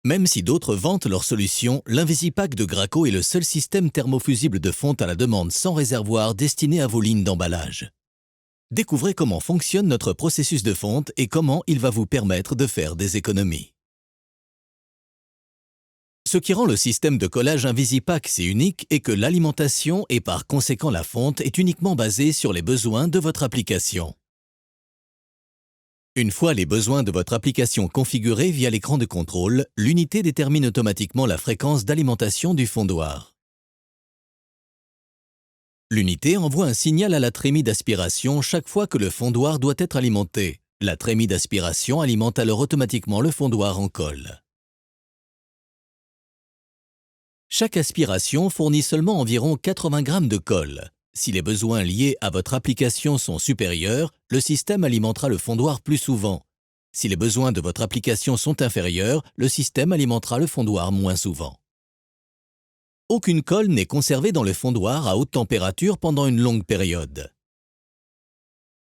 Même si d'autres vantent leur solution, l'Invisipack de Graco est le seul système thermofusible de fonte à la demande sans réservoir destiné à vos lignes d'emballage. Découvrez comment fonctionne notre processus de fonte et comment il va vous permettre de faire des économies. Ce qui rend le système de collage Invisipack si unique est que l'alimentation et par conséquent la fonte est uniquement basée sur les besoins de votre application. Une fois les besoins de votre application configurés via l'écran de contrôle, l'unité détermine automatiquement la fréquence d'alimentation du fondoir. L'unité envoie un signal à la trémie d'aspiration chaque fois que le fondoir doit être alimenté. La trémie d'aspiration alimente alors automatiquement le fondoir en colle. Chaque aspiration fournit seulement environ 80 g de colle. Si les besoins liés à votre application sont supérieurs, le système alimentera le fondoir plus souvent. Si les besoins de votre application sont inférieurs, le système alimentera le fondoir moins souvent. Aucune colle n'est conservée dans le fondoir à haute température pendant une longue période.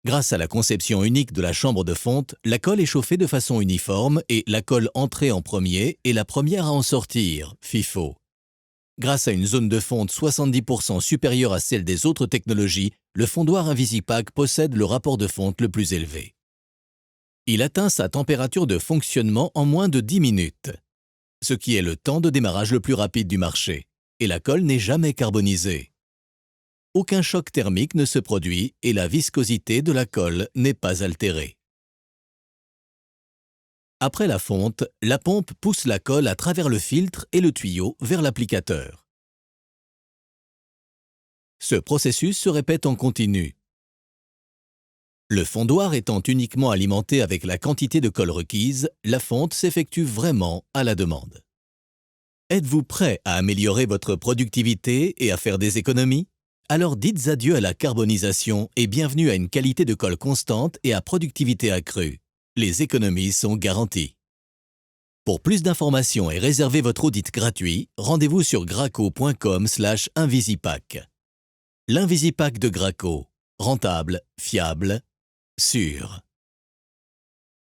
Grâce à la conception unique de la chambre de fonte, la colle est chauffée de façon uniforme et la colle entrée en premier est la première à en sortir, FIFO. Grâce à une zone de fonte 70% supérieure à celle des autres technologies, le fondoir Invisipack possède le rapport de fonte le plus élevé. Il atteint sa température de fonctionnement en moins de 10 minutes, ce qui est le temps de démarrage le plus rapide du marché, et la colle n'est jamais carbonisée. Aucun choc thermique ne se produit et la viscosité de la colle n'est pas altérée. Après la fonte, la pompe pousse la colle à travers le filtre et le tuyau vers l'applicateur. Ce processus se répète en continu. Le fondoir étant uniquement alimenté avec la quantité de colle requise, la fonte s'effectue vraiment à la demande. Êtes-vous prêt à améliorer votre productivité et à faire des économies? Alors dites adieu à la carbonisation et bienvenue à une qualité de colle constante et à productivité accrue. Les économies sont garanties. Pour plus d'informations et réserver votre audit gratuit, rendez-vous sur graco.com/invisipack. L'Invisipack de Graco. Rentable, fiable, sûr.